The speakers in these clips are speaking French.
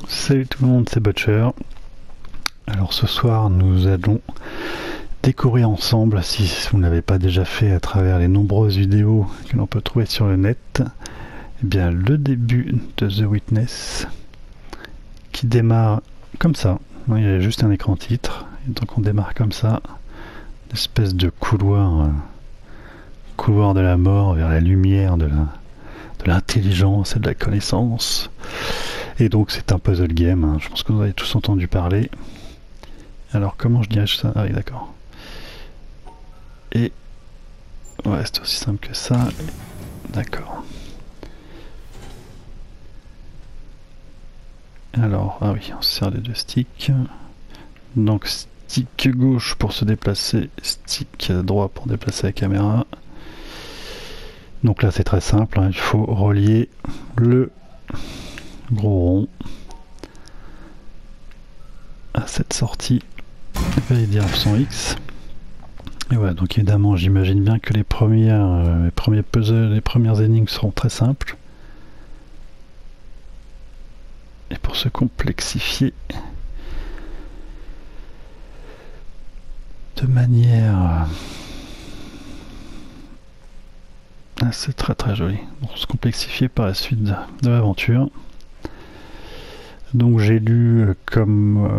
Salut tout le monde, c'est Butcher. Alors ce soir nous allons découvrir ensemble, si vous ne l'avez pas déjà fait à travers les nombreuses vidéos que l'on peut trouver sur le net, eh bien le début de The Witness qui démarre comme ça. Il y a juste un écran titre, et donc on démarre comme ça, une espèce de couloir, couloir de la mort vers la lumière de l'intelligence et de la connaissance. Et donc c'est un puzzle game, hein. Je pense que vous avez tous entendu parler. Alors comment je dirais ça? Ah oui, d'accord. Et ouais, c'est aussi simple que ça. D'accord. Alors, ah oui, on se sert des deux sticks. Donc stick gauche pour se déplacer, stick droit pour déplacer la caméra. Donc là c'est très simple, hein. Il faut relier le gros rond à cette sortie direction X. Et voilà, donc évidemment j'imagine bien que les premiers puzzles, les premières énigmes seront très simples. Et pour se complexifier de manière c'est très très joli. Pour se complexifier par la suite de l'aventure. Donc j'ai lu comme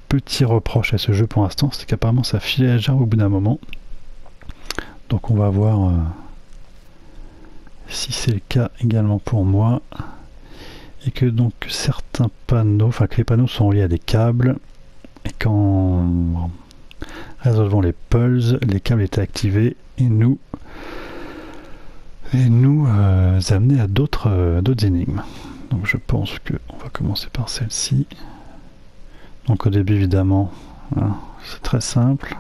petit reproche à ce jeu pour l'instant, c'est qu'apparemment ça filait à jarre au bout d'un moment. Donc on va voir si c'est le cas également pour moi. Et que donc certains panneaux, enfin que les panneaux sont reliés à des câbles, et qu'en résolvant les pulses, les câbles étaient activés et nous amener à d'autres énigmes. Donc je pense qu'on va commencer par celle-ci. Donc au début évidemment, voilà, c'est très simple.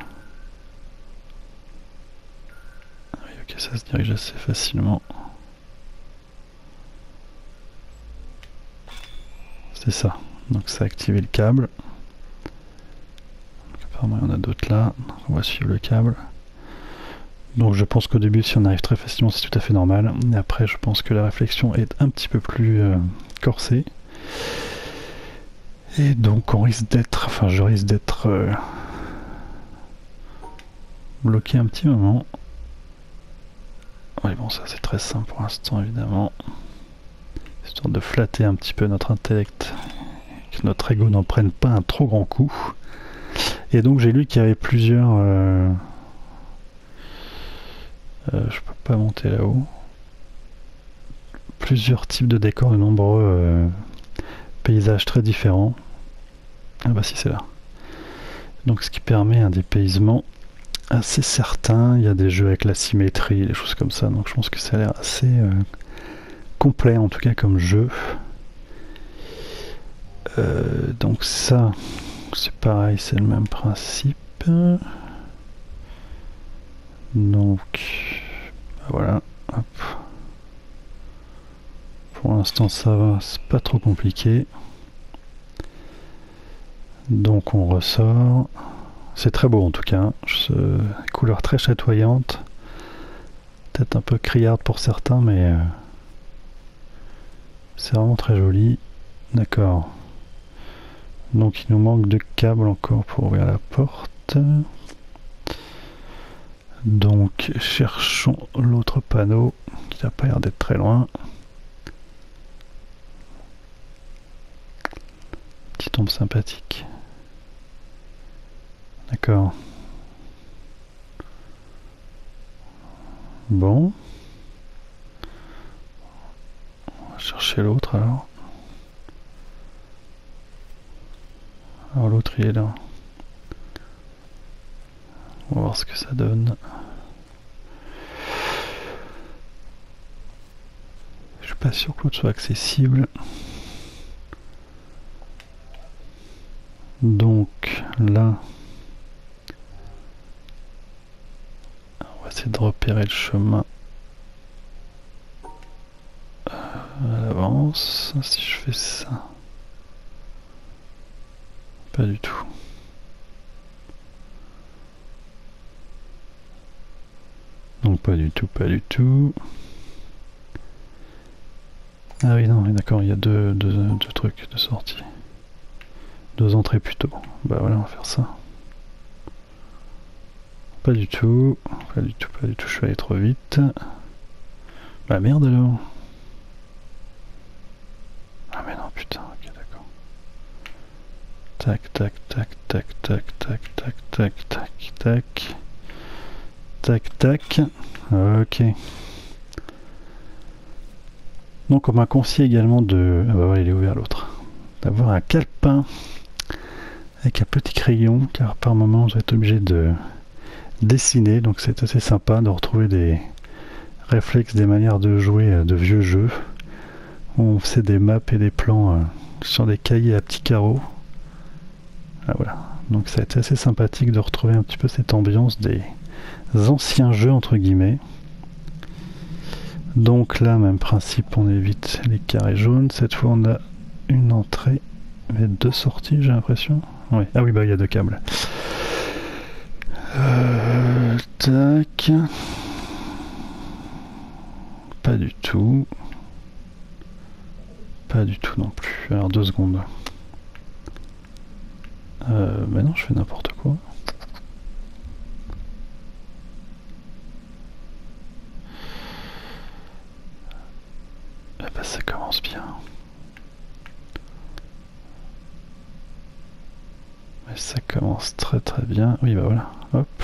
Oui, ok, ça se dirige assez facilement. C'est ça. Donc ça a activé le câble. Donc, apparemment il y en a d'autres là. Donc, on va suivre le câble. Donc je pense qu'au début si on arrive très facilement c'est tout à fait normal, et après je pense que la réflexion est un petit peu plus corsée, et donc on risque d'être, enfin je risque d'être bloqué un petit moment. Oui bon, ça c'est très simple pour l'instant évidemment, histoire de flatter un petit peu notre intellect, que notre ego n'en prenne pas un trop grand coup. Et donc j'ai lu qu'il y avait plusieurs je peux pas monter là-haut. Plusieurs types de décors, de nombreux paysages très différents. Ah bah si, c'est là. Donc ce qui permet un dépaysement assez certain. Il y a des jeux avec la symétrie, des choses comme ça. Donc je pense que ça a l'air assez complet en tout cas comme jeu. Donc ça, c'est pareil, c'est le même principe. Donc voilà, hop. Pour l'instant ça va, c'est pas trop compliqué. Donc on ressort. C'est très beau en tout cas, couleur très chatoyante. Peut-être un peu criarde pour certains, mais c'est vraiment très joli. D'accord. Donc il nous manque de câbles encore pour ouvrir la porte. Donc cherchons l'autre panneau qui n'a pas l'air d'être très loin. Petite ombre sympathique. D'accord. Bon. chercher l'autre alors. Alors l'autre il est là. On va voir ce que ça donne. Je suis pas sûr que l'autre soit accessible. Donc là, on va essayer de repérer le chemin à l'avance. Si je fais ça, pas du tout. Donc pas du tout, pas du tout. Ah oui, non, d'accord, il y a deux trucs de sortie. Deux entrées plutôt. Bah voilà, on va faire ça. Pas du tout, pas du tout, pas du tout, je suis allé trop vite. Bah merde alors. Ah mais non, putain, ok, d'accord. Tac, tac, tac, tac, tac, tac, tac, tac, tac, tac. Tac, tac. Ok. Donc on m'a conseillé également de... Ah bah voilà, il est ouvert l'autre. D'avoir un calepin avec un petit crayon, car par moment je vais être obligé de dessiner, donc c'est assez sympa de retrouver des réflexes, des manières de jouer de vieux jeux. On faisait des maps et des plans sur des cahiers à petits carreaux. Ah, voilà. Donc ça a été assez sympathique de retrouver un petit peu cette ambiance des anciens jeux entre guillemets. Donc là, même principe, on évite les carrés jaunes. Cette fois on a une entrée et deux sorties, j'ai l'impression. Oui. Ah oui, bah il y a deux câbles. Tac. Pas du tout. Pas du tout non plus. Alors 2 secondes. Mais non, je fais n'importe quoi. Eh ben, ça commence bien. Mais ça commence très très bien. Oui, bah voilà. Hop.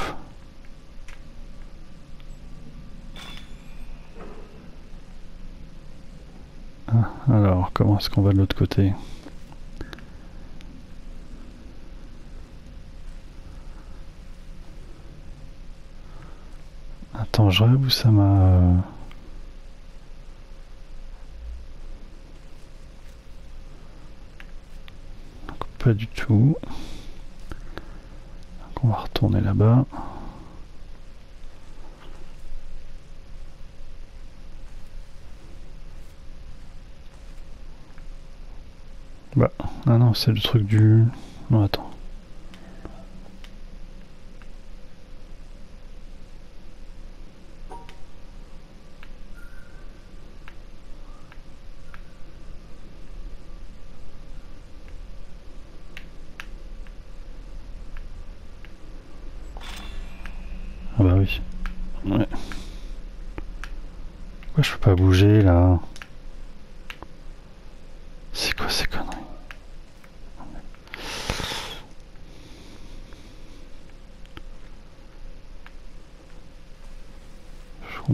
Ah, alors, comment est-ce qu'on va de l'autre côté? Attends, je rêve ou ça m'a... Pas du tout. Donc on va retourner là-bas. Bah, ah non, c'est le truc du... Non, attends. Ah bah oui. Ouais. Pourquoi je peux pas bouger là? C'est quoi ces conneries?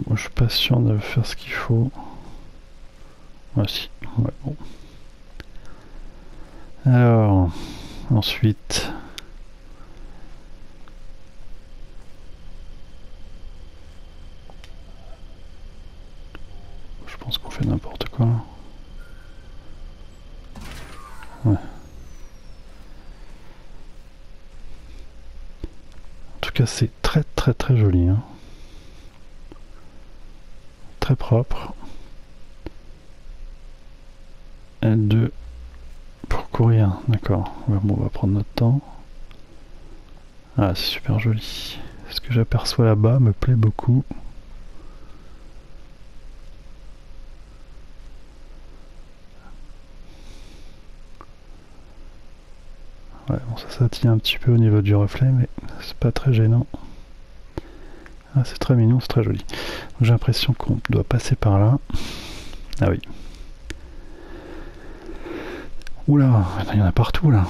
Moi je suis pas sûr de faire ce qu'il faut. Ah si, ouais, bon. Alors, ensuite... Je pense qu'on fait n'importe quoi. Ouais. En tout cas, c'est très très très joli. Hein. Très propre. L2 pour courir, d'accord. Bon, on va prendre notre temps. Ah, c'est super joli. Ce que j'aperçois là-bas me plaît beaucoup. Ouais, bon, ça tient un petit peu au niveau du reflet, mais c'est pas très gênant. Ah, c'est très mignon, c'est très joli. J'ai l'impression qu'on doit passer par là. Ah oui. Oula, il y en a partout là.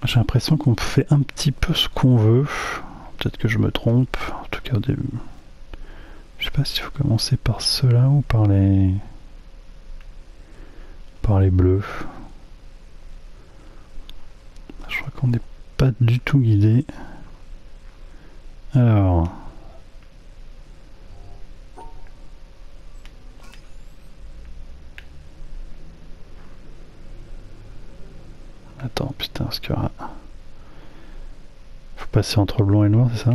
J'ai l'impression qu'on fait un petit peu ce qu'on veut. Peut-être que je me trompe. En tout cas au début. Je sais pas s'il faut commencer par ceux-là ou par les bleus. Je crois qu'on n'est pas du tout guidé. Alors... Attends, putain, parce que... Faut passer entre le blanc et le noir, c'est ça?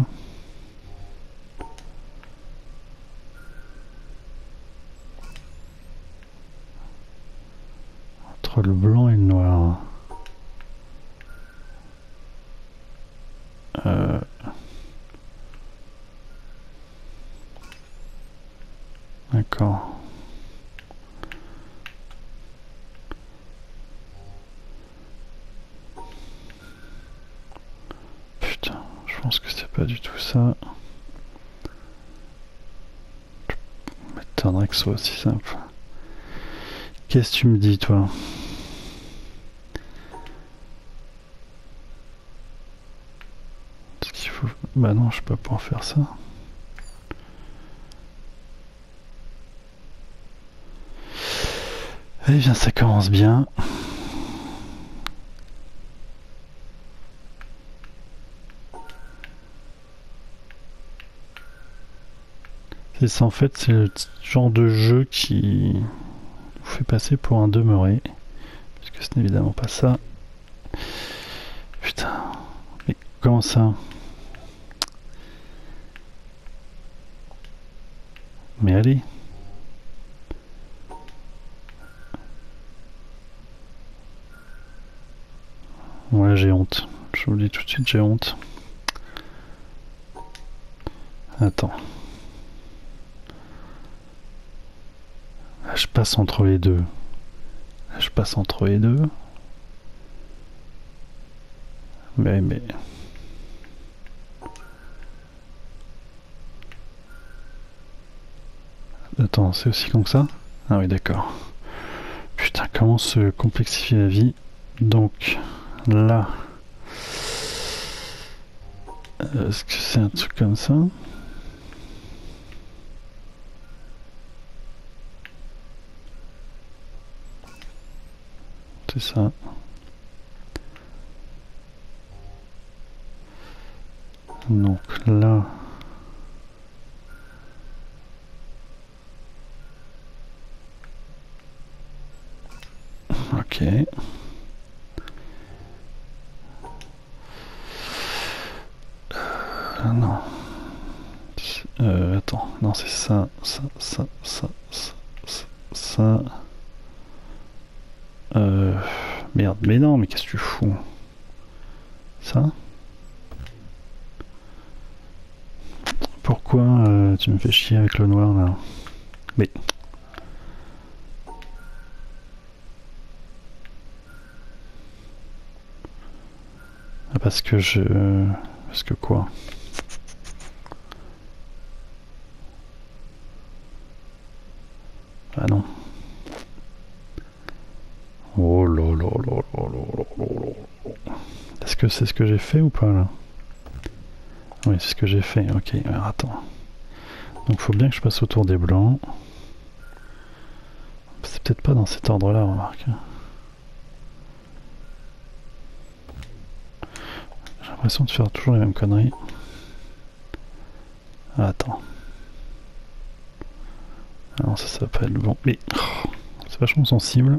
Entre le blanc et le noir. D'accord. Putain, je pense que c'est pas du tout ça. Je m'étonnerais que ce soit aussi simple. Qu'est-ce que tu me dis, toi? Est-ce qu'il faut... Bah non, je peux pas pouvoir faire ça. Eh bien, ça commence bien. C'est ça, en fait, c'est le genre de jeu qui vous fait passer pour un demeuré. Puisque ce n'est évidemment pas ça. Putain. Mais comment ça? Mais allez. Ouais, j'ai honte. Je vous le dis tout de suite, j'ai honte. Attends. Là, je passe entre les deux. Là, je passe entre les deux. Mais... Attends, c'est aussi con que ça? Ah oui, d'accord. Putain, comment se complexifier la vie? Donc, là... Est-ce que c'est un truc comme ça? C'est ça. Donc là... Ok. Non. Attends, non c'est ça, ça. Merde, mais non, mais qu'est-ce que tu fous? Ça? Pourquoi tu me fais chier avec le noir là? Mais... Parce que je... Parce que quoi? Ah non. Oh là là là là là là là. Est-ce que c'est ce que j'ai fait ou pas là? Oui, c'est ce que j'ai fait. Ok, alors attends. Donc faut bien que je passe autour des blancs. C'est peut-être pas dans cet ordre-là, remarque. J'ai l'impression de faire toujours les mêmes conneries. Ah, attends. Ah non, ça va pas être bon. Mais oh, c'est vachement sensible.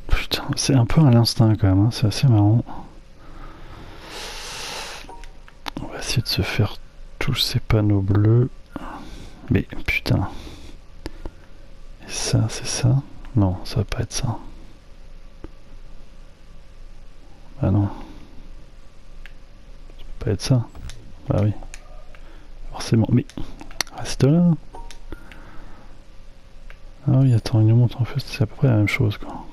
Putain, c'est un peu à l'instinct quand même, hein. C'est assez marrant. On va essayer de se faire tous ces panneaux bleus. Mais putain. Et ça, c'est ça? Non, ça va pas être ça. Bah non. Ça peut pas être ça. Bah oui. Forcément. Mais reste là. Ah oui, attends, il nous montre en fait, c'est à peu près la même chose quoi.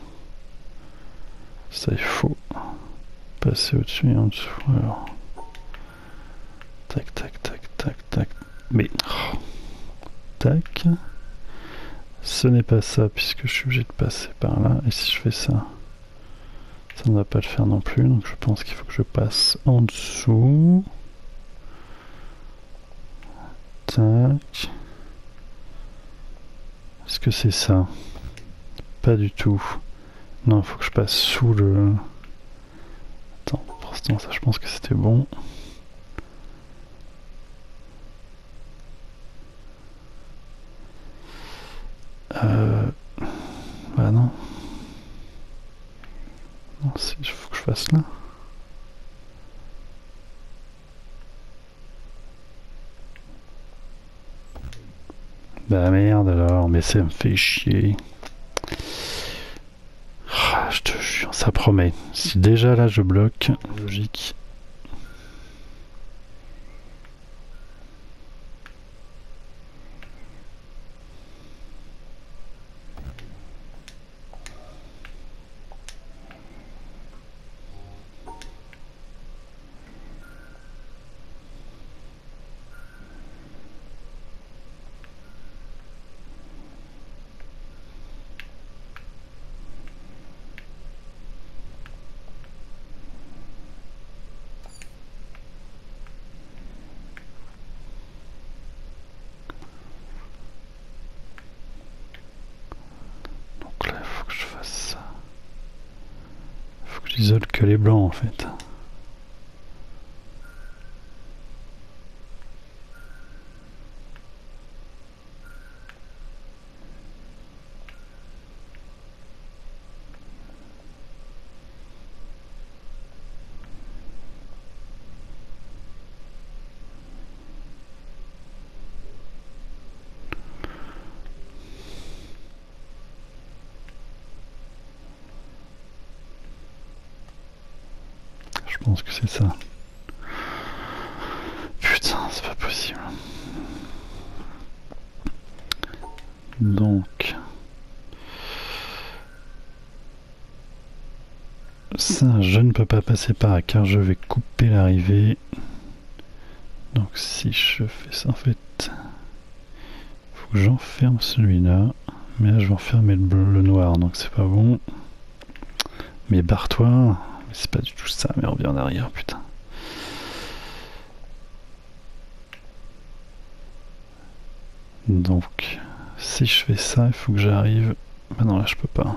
Ça, il faut passer au-dessus et en dessous. Alors. Tac, tac, tac, tac, tac. Mais. Oh. Tac. Ce n'est pas ça, puisque je suis obligé de passer par là. Et si je fais ça? Ça ne va pas le faire non plus, donc je pense qu'il faut que je passe en dessous. Tac. Est-ce que c'est ça? Pas du tout. Non, il faut que je passe sous le... Attends, pour l'instant, ça je pense que c'était bon. Bah non. Non, il faut que je fasse là. Bah merde alors, mais ça me fait chier. Ah, je te jure, ça promet. Si déjà là je bloque, logique. J'isole que les blancs en fait. Je pense que c'est ça. Putain, c'est pas possible. Donc... ça, je ne peux pas passer par là car je vais couper l'arrivée. Donc si je fais ça, en fait... faut que j'enferme celui-là. Mais là, je vais enfermer le noir, donc c'est pas bon. Mais barre-toi. C'est pas du tout ça, mais on revient en arrière, putain. Donc, si je fais ça, il faut que j'arrive... Bah non, là je peux pas.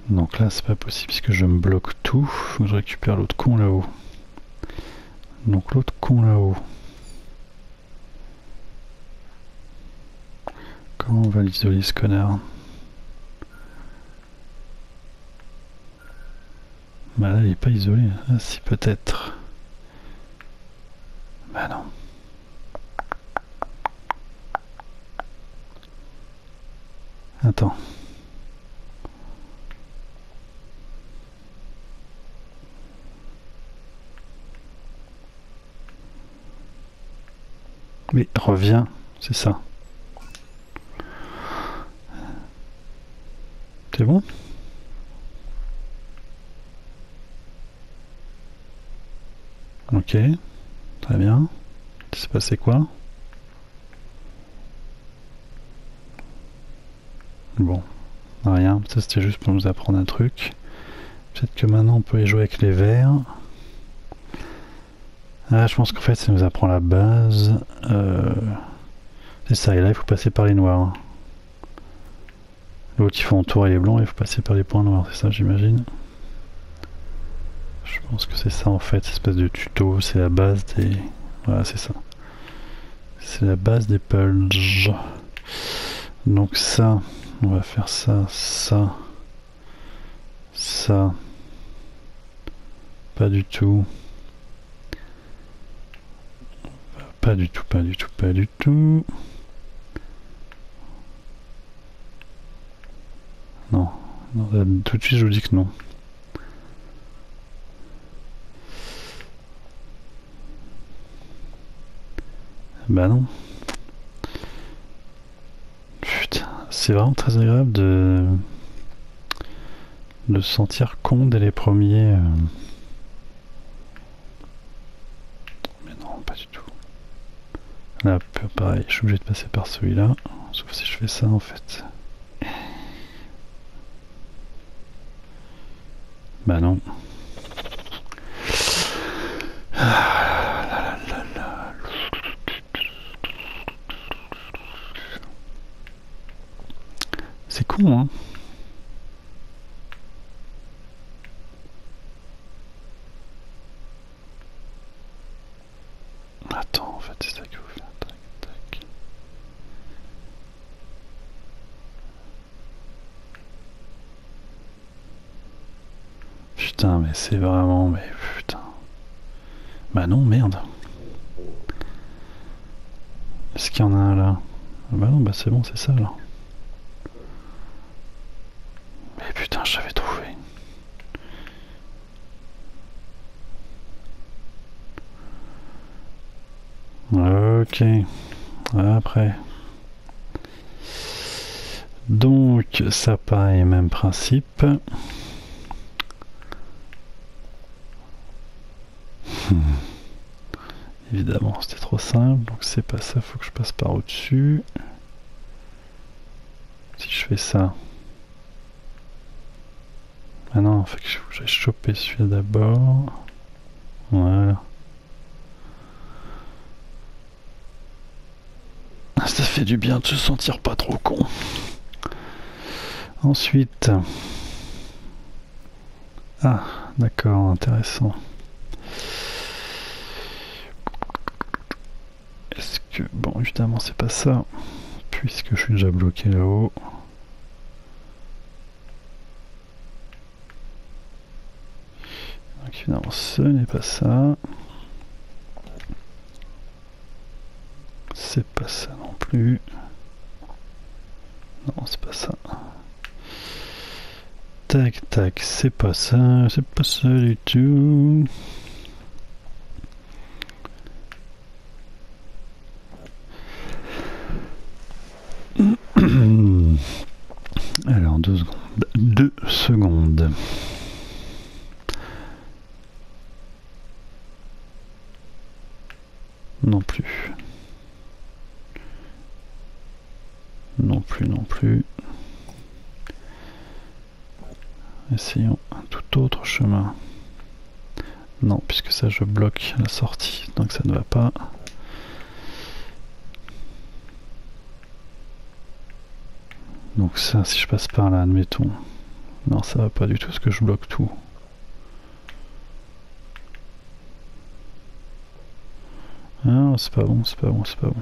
Donc là, c'est pas possible, puisque je me bloque tout. Faut que je récupère l'autre con là-haut. Donc l'autre con là-haut. Comment on va l'isoler ce connard? Bah là il est pas isolé. Ah si peut-être. Bah non. Attends. Mais reviens, c'est ça. C'est bon? Ok, très bien. Il s'est passé quoi? Bon, rien, ça c'était juste pour nous apprendre un truc. Peut-être que maintenant on peut y jouer avec les verts. Ah, je pense qu'en fait ça nous apprend la base. C'est ça, et là il faut passer par les noirs. L'autre il faut entourer les blancs et il faut passer par les points noirs, c'est ça j'imagine. Je pense que c'est ça en fait, cette espèce de tuto, c'est la base des... Voilà, c'est ça. C'est la base des pulges. Donc ça, on va faire ça, ça, ça. Pas du tout. Pas du tout, pas du tout, pas du tout. Non, non là, tout de suite je vous dis que non. Bah non. Putain, c'est vraiment très agréable de se sentir con dès les premiers. Mais non, pas du tout. Là, pareil, je suis obligé de passer par celui-là. Sauf si je fais ça en fait. Bah non. C'est con, hein. Attends, en fait, c'est ça qu'il faut faire. Tac, tac. Putain, mais c'est vraiment... Mais putain. Bah non, merde. Est-ce qu'il y en a un là? Bah non, bah c'est bon, c'est ça là. Mais putain, je savais trouvé. Ok. Après. Donc, ça pareil, même principe. Évidemment, c'était trop simple, donc c'est pas ça, faut que je passe par au-dessus. Si je fais ça... Ah non, faut que j'aille choper celui-là d'abord. Voilà. Ça fait du bien de se sentir pas trop con. Ensuite... Ah, d'accord, intéressant. Est-ce que... Bon, évidemment, c'est pas ça, puisque je suis déjà bloqué là-haut. Donc évidemment, ce n'est pas ça. C'est pas ça non plus. Non, c'est pas ça. Tac, tac, c'est pas ça du tout. Alors, 2 secondes. 2 secondes. Non plus. Non plus, non plus. Essayons un tout autre chemin. Non, puisque ça je bloque la sortie, donc ça ne va pas. Donc ça, si je passe par là, admettons. Non, ça va pas du tout, parce que je bloque tout. Ah, c'est pas bon, c'est pas bon, c'est pas bon.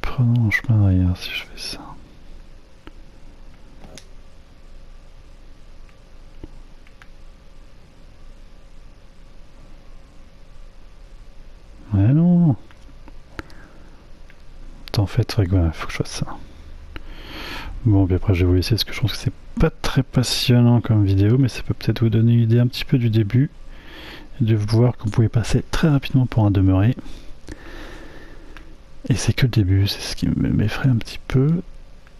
Prenons un chemin derrière si je fais ça. Mais non. En fait, il faut que je fasse ça. Bon, puis après, je vais vous laisser parce que je pense que c'est pas très passionnant comme vidéo, mais ça peut peut-être vous donner une idée un petit peu du début et de voir que vous pouvez passer très rapidement pour un demeuré. Et c'est que le début, c'est ce qui m'effraie un petit peu.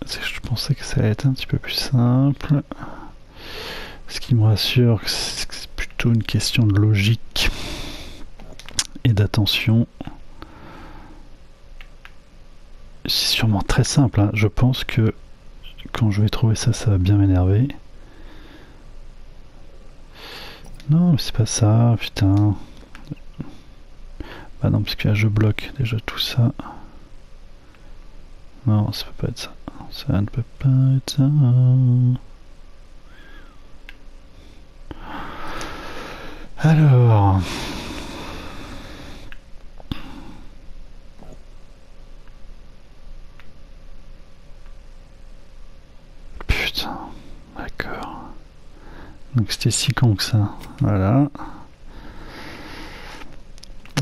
Je pensais que ça allait être un petit peu plus simple. Ce qui me rassure, c'est que c'est plutôt une question de logique et d'attention. C'est sûrement très simple, hein. Je pense que quand je vais trouver ça, ça va bien m'énerver. Non, mais c'est pas ça, putain. Bah non, parce que là, je bloque déjà tout ça. Non, ça peut pas être ça. Ça ne peut pas être ça. Alors... Putain, d'accord. Donc c'était si con que ça. Voilà.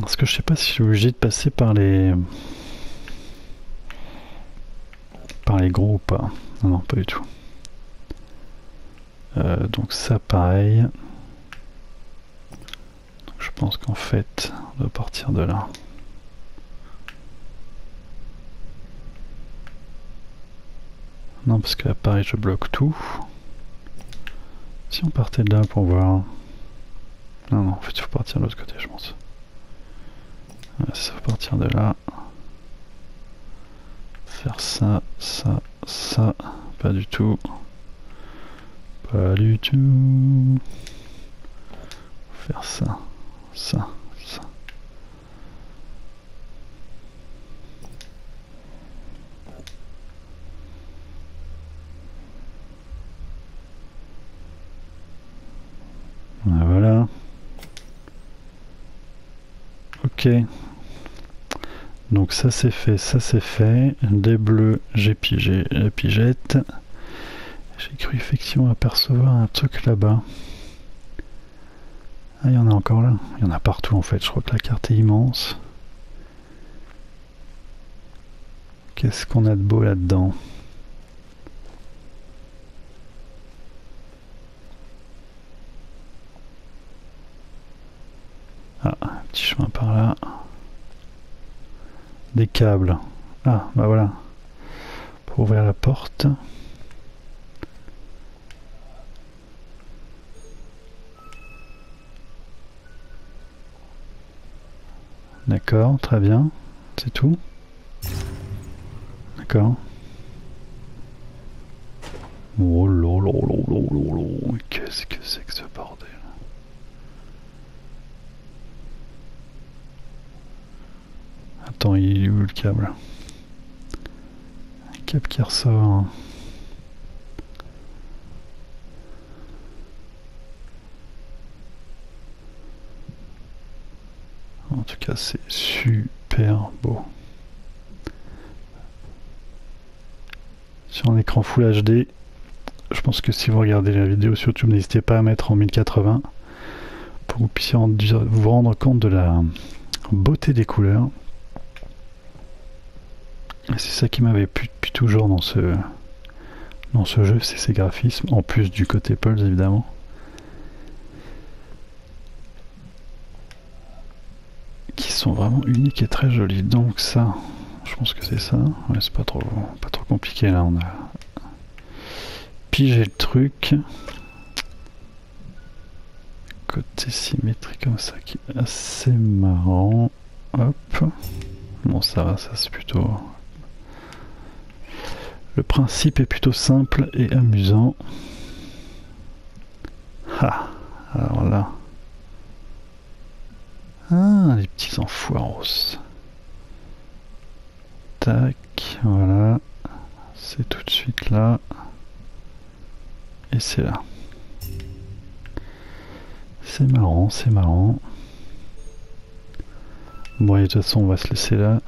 Parce que je sais pas si je suis obligé de passer par les gros ou pas. Non, non, pas du tout. Donc ça pareil. Donc je pense qu'en fait, on doit partir de là. Non, parce que là pareil, je bloque tout. Si on partait de là pour voir... Non, non, en fait, il faut partir de l'autre côté, je pense. Ouais, ça faut partir de là. Faire ça, ça, ça. Pas du tout. Pas du tout. Faire ça, ça, ça. Voilà. Ok. Donc ça c'est fait, ça c'est fait. Des bleus, j'ai pigé la pigette. J'ai cru effectivement apercevoir un truc là-bas. Ah, il y en a encore là. Il y en a partout en fait. Je crois que la carte est immense. Qu'est-ce qu'on a de beau là-dedans? Ah, un petit chemin par là. Des câbles. Ah, bah voilà. Pour ouvrir la porte. D'accord, très bien. C'est tout. D'accord. Oh là, qu'est-ce que c'est que ce bordel? Attends, il est où le câble? Un câble qui ressort. En tout cas, c'est super beau. Sur un écran Full HD, je pense que si vous regardez la vidéo sur YouTube, n'hésitez pas à mettre en 1080 pour que vous puissiez vous rendre compte de la beauté des couleurs. C'est ça qui m'avait plu depuis toujours dans ce jeu, c'est ces graphismes, en plus du côté Pulse évidemment. Qui sont vraiment uniques et très jolis. Donc ça, je pense que c'est ça. Ouais, c'est pas trop compliqué là, on a pigé le truc. Côté symétrique comme ça qui est assez marrant. Hop. Bon ça va, ça c'est plutôt... Le principe est plutôt simple et amusant. Ah, alors là... Ah, les petits enfoiros. Tac, voilà. C'est tout de suite là. Et c'est là. C'est marrant, c'est marrant. Bon, et de toute façon, on va se laisser là.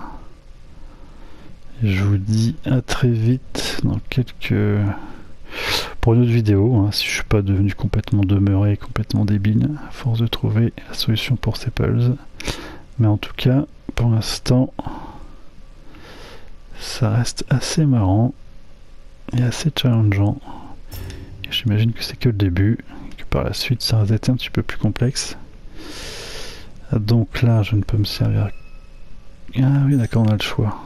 Et je vous dis à très vite dans quelques... Pour une autre vidéo, hein, si je suis pas devenu complètement demeuré, complètement débile, à force de trouver la solution pour ces puzzles. Mais en tout cas, pour l'instant, ça reste assez marrant et assez challengeant. Et j'imagine que c'est que le début, que par la suite ça va être un petit peu plus complexe. Donc là, je ne peux me servir... Ah oui, d'accord, on a le choix.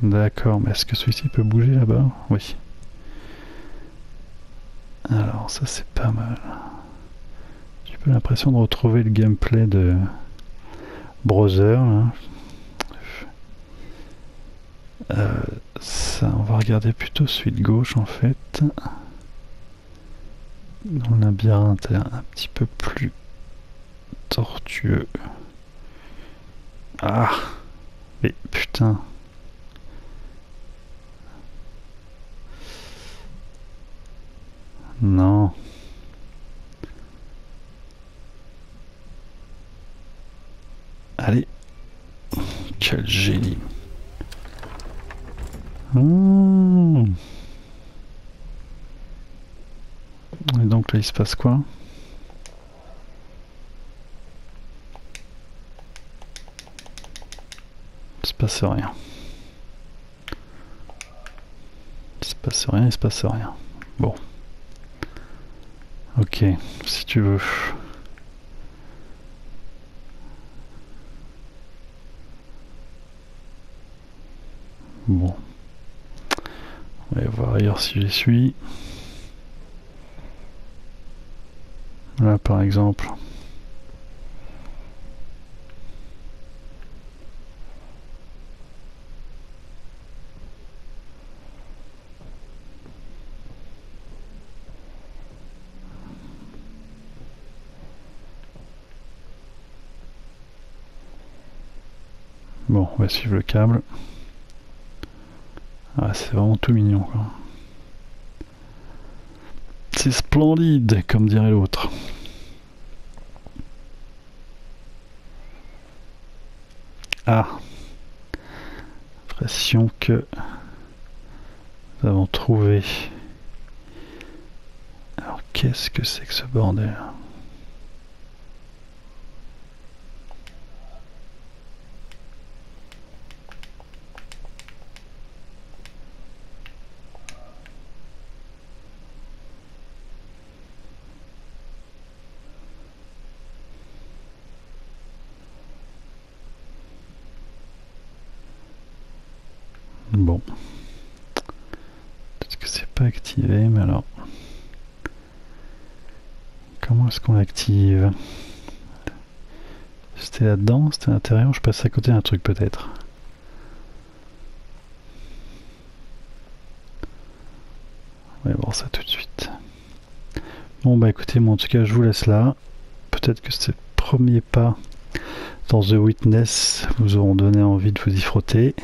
D'accord, mais est-ce que celui-ci peut bouger là-bas? Oui. Alors ça c'est pas mal. J'ai un peu l'impression de retrouver le gameplay de Brother. Hein. Ça, on va regarder plutôt celui de gauche en fait. Dans le labyrinthe est un petit peu plus tortueux. Ah, mais putain. Non. Allez. Quel génie. Mmh. Et donc là il se passe quoi? Il se passe rien. Il se passe rien, il se passe rien. Bon. Ok, si tu veux. Bon. On va voir ailleurs si j'y suis. Là par exemple. Bon, on va suivre le câble. Ah, c'est vraiment tout mignon, quoi. C'est splendide, comme dirait l'autre. Ah, impression que nous avons trouvé. Alors, qu'est-ce que c'est que ce bordel? Bon, peut-être que c'est pas activé, mais alors comment est-ce qu'on l'active? C'était là-dedans, c'était à l'intérieur, je passe à côté d'un truc peut-être. On va voir ça tout de suite. Bon bah écoutez, moi en tout cas je vous laisse là. Peut-être que ces premiers pas dans The Witness vous auront donné envie de vous y frotter.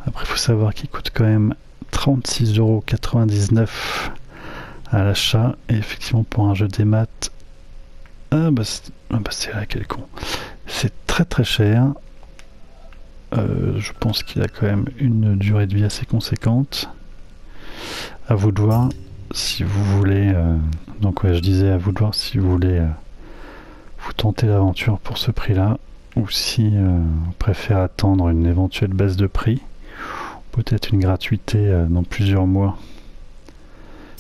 Après, il faut savoir qu'il coûte quand même 36,99 € à l'achat. Et effectivement, pour un jeu des maths, c'est là quel con. C'est très très cher. Je pense qu'il a quand même une durée de vie assez conséquente. À vous de voir si vous voulez. Donc, ouais, je disais à vous de voir si vous voulez vous tenter l'aventure pour ce prix-là, ou si vous préférez attendre une éventuelle baisse de prix. Peut-être une gratuité dans plusieurs mois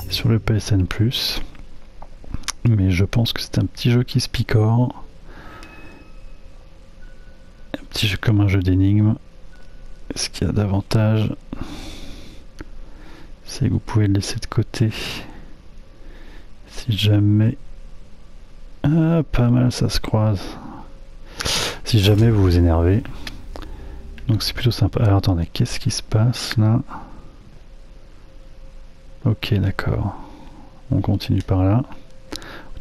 sur le PSN+. Mais je pense que c'est un petit jeu qui se picore. Un petit jeu comme un jeu d'énigmes. Ce qu'il y a d'avantage, c'est que vous pouvez le laisser de côté. Si jamais... Ah, pas mal, ça se croise. Si jamais vous vous énervez. Donc c'est plutôt sympa. Alors attendez, qu'est-ce qui se passe là? Ok, d'accord. On continue par là.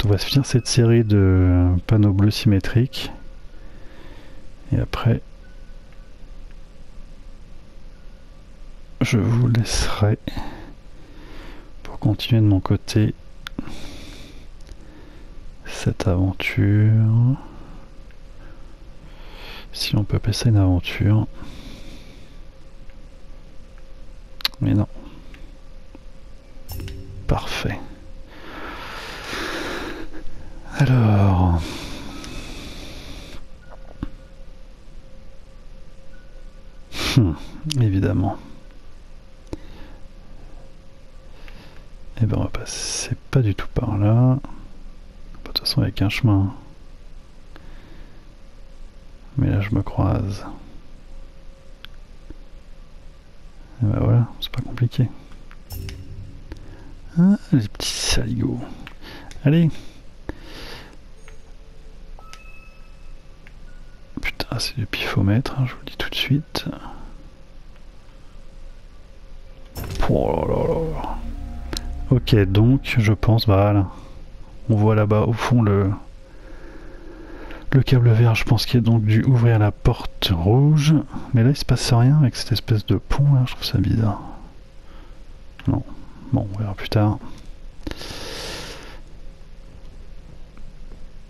On va se finir cette série de panneaux bleus symétriques. Et après, je vous laisserai pour continuer de mon côté cette aventure. Si on peut appeler ça une aventure. Mais non. Parfait. Alors... évidemment. Et ben on va passer pas du tout par là. De toute façon avec un chemin. Mais là je me croise. Et ben voilà, c'est pas compliqué. Ah, les petits saligots. Allez. Putain, c'est du pifomètre, hein, je vous le dis tout de suite. Oh là là là. Ok, donc je pense, voilà. On voit là-bas au fond le câble vert, je pense qu'il a donc dû ouvrir la porte rouge. Mais là il se passe rien avec cette espèce de pont là, je trouve ça bizarre. Non, bon on verra plus tard.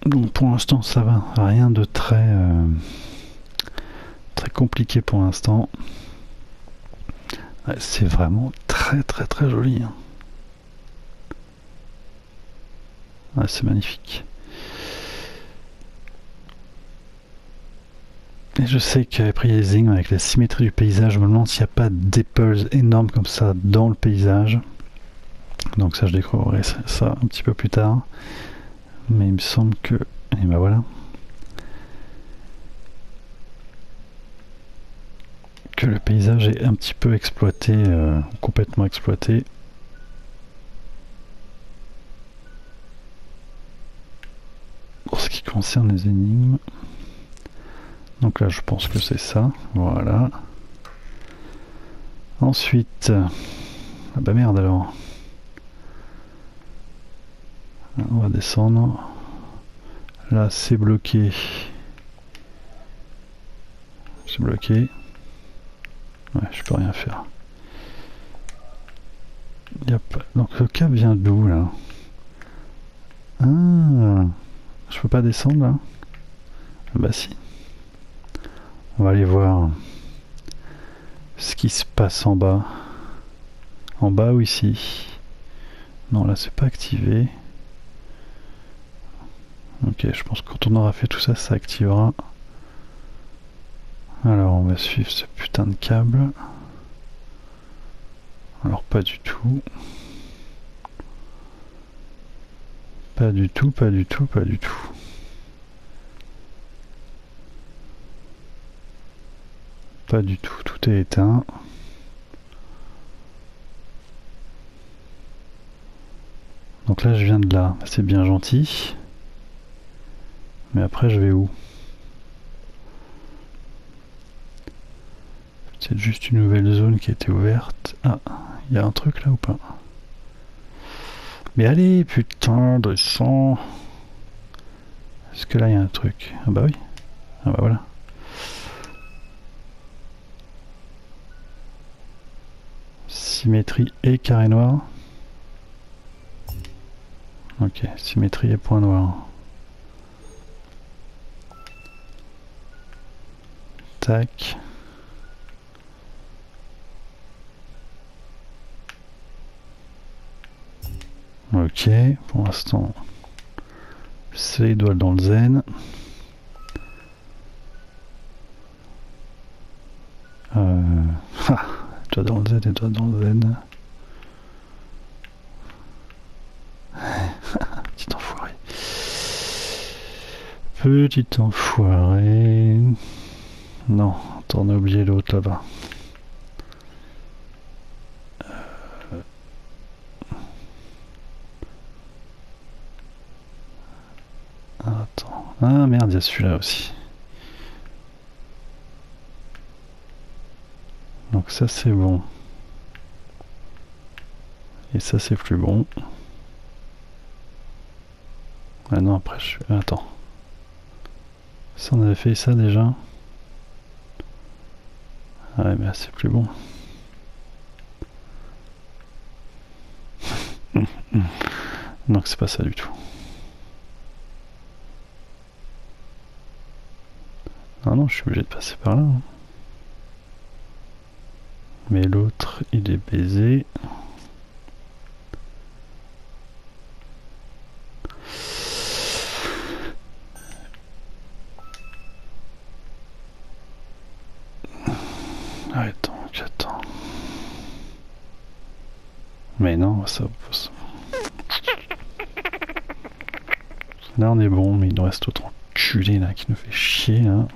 Donc pour l'instant ça va, rien de très compliqué pour l'instant. Ouais, c'est vraiment très très très joli. Hein. Ouais, c'est magnifique. Et je sais qu'avec Priezing, avec la symétrie du paysage, je me demande s'il n'y a pas d'épaules énormes comme ça dans le paysage. Donc ça je découvrirai ça un petit peu plus tard. Mais il me semble que... Et ben voilà. Que le paysage est un petit peu exploité, complètement exploité. Pour ce qui concerne les énigmes. Donc là je pense que c'est ça, voilà. Ensuite, ah bah merde alors. On va descendre. Là c'est bloqué. Je c'est bloqué. Ouais, je peux rien faire. Y a pas... Donc le câble vient d'où là? Ah, je peux pas descendre là? Bah si. On va aller voir ce qui se passe en bas. En bas ou ici? Non, là c'est pas activé. Ok, je pense que quand on aura fait tout ça, ça activera. Alors on va suivre ce putain de câble. Alors pas du tout. Pas du tout, pas du tout, pas du tout. Pas du tout, tout est éteint. Donc là je viens de là, c'est bien gentil. Mais après je vais où? C'est juste une nouvelle zone qui a été ouverte. Ah, il y a un truc là ou pas? Mais allez, putain, descends. Est-ce que là il y a un truc? Ah bah oui. Ah bah voilà. Symétrie et carré noir. Ok, symétrie et point noir. Tac. Ok, pour l'instant, c'est les doigts dans le zen. Doigts dans le zen et doigts dans le zen. Petit enfoiré. Petit enfoiré. Non, t'en as oublié l'autre là-bas. Attends. Ah merde, il y a celui-là aussi. Donc ça c'est bon. Et ça c'est plus bon. Ah non, après je suis... Attends. Ça on avait fait ça déjà. Ah ouais, mais là c'est plus bon. Donc c'est pas ça du tout. Ah non, je suis obligé de passer par là. Hein. Mais l'autre, il est baisé. Attends. Mais non, ça... Là on est bon, mais il nous reste autre enculé là qui nous fait chier là.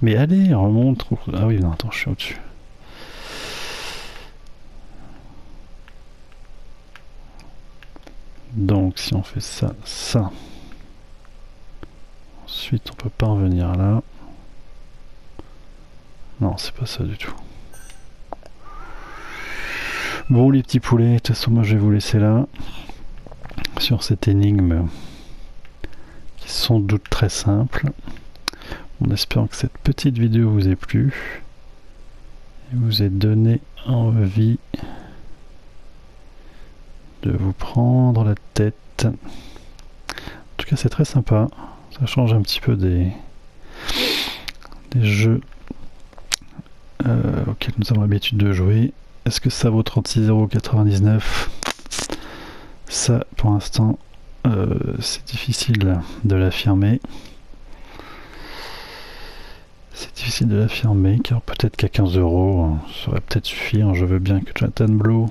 Mais allez, remonte. Ah oui, non, attends, je suis au-dessus. Donc si on fait ça, ça. Ensuite on peut pas revenir là. Non, c'est pas ça du tout. Bon les petits poulets, de toute façon moi je vais vous laisser là. Sur cette énigme qui est sans doute très simple. En espérant que cette petite vidéo vous ait plu et vous ait donné envie de vous prendre la tête. En tout cas c'est très sympa, ça change un petit peu des jeux auxquels nous avons l'habitude de jouer. Est-ce que ça vaut 36,99 €? Ça pour l'instant c'est difficile de l'affirmer. C'est difficile de l'affirmer car peut-être qu'à 15 € ça aurait peut-être suffi. Je veux bien que Jonathan Blow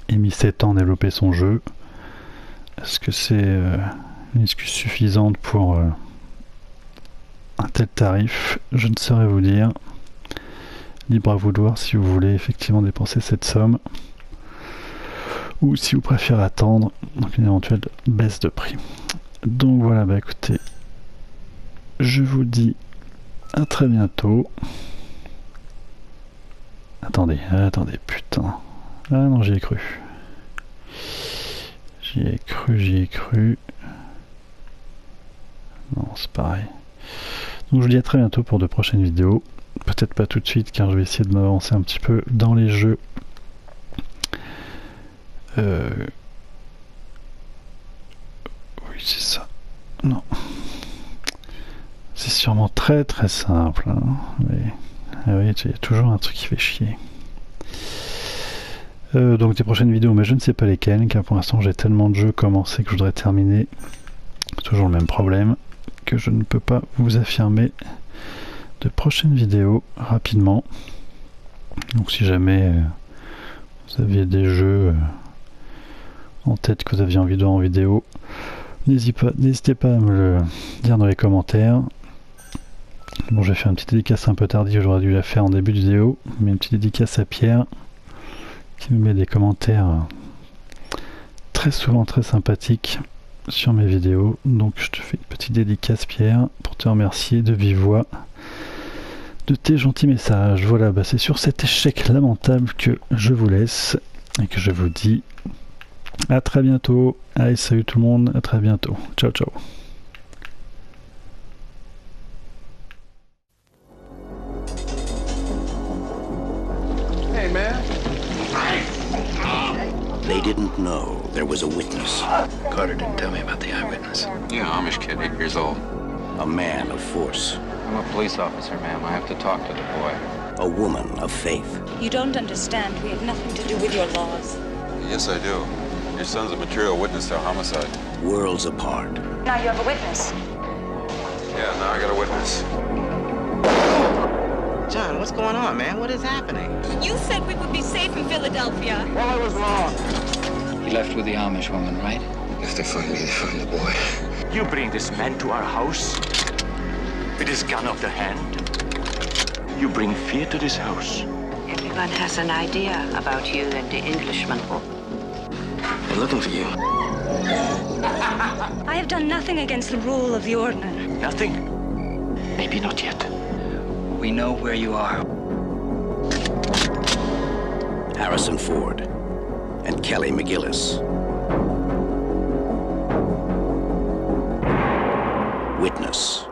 ait mis 7 ans à développer son jeu. Est-ce que c'est une excuse suffisante pour un tel tarif? Je ne saurais vous dire. Libre à vous de voir si vous voulez effectivement dépenser cette somme ou si vous préférez attendre donc une éventuelle baisse de prix. Donc voilà, bah écoutez, je vous dis à très bientôt. Attendez, putain. Ah non, j'y ai cru. J'y ai cru. Non, c'est pareil. Donc je vous dis à très bientôt pour de prochaines vidéos. Peut-être pas tout de suite car je vais essayer de m'avancer un petit peu dans les jeux. Oui, c'est ça. Non. C'est sûrement très très simple. Hein. Mais... Ah oui, il y a toujours un truc qui fait chier. Donc des prochaines vidéos, mais je ne sais pas lesquelles, car pour l'instant j'ai tellement de jeux commencés que je voudrais terminer. Toujours le même problème, que je ne peux pas vous affirmer de prochaines vidéos rapidement. Donc si jamais vous aviez des jeux en tête que vous aviez envie de voir en vidéo, n'hésitez pas à me le dire dans les commentaires. Bon, j'ai fait une petite dédicace un peu tardive, j'aurais dû la faire en début de vidéo, mais une petite dédicace à Pierre qui me met des commentaires très souvent très sympathiques sur mes vidéos. Donc je te fais une petite dédicace Pierre pour te remercier de vive voix de tes gentils messages. Voilà, bah c'est sur cet échec lamentable que je vous laisse et que je vous dis à très bientôt. Allez, salut tout le monde, à très bientôt. Ciao ciao. Hey man. They didn't know there was a witness. Carter didn't tell me about the eyewitness. Yeah, Amish kid, 8 years old. A man of force. I'm a police officer, ma'am. I have to talk to the boy. A woman of faith. You don't understand. We have nothing to do with your laws. Yes, I do. Your son's a material witness to a homicide. Worlds apart. Now you have a witness. Yeah, now I got a witness. John, what's going on, man? What is happening? You said we would be safe in Philadelphia. Well, I was wrong. He left with the Amish woman, right? If they find me, they find the boy. You bring this man to our house with his gun of the hand. You bring fear to this house. Everyone has an idea about you and the Englishman. They're looking for you. I have done nothing against the rule of the Ordner. Nothing? Maybe not yet. We know where you are. Harrison Ford and Kelly McGillis. Witness.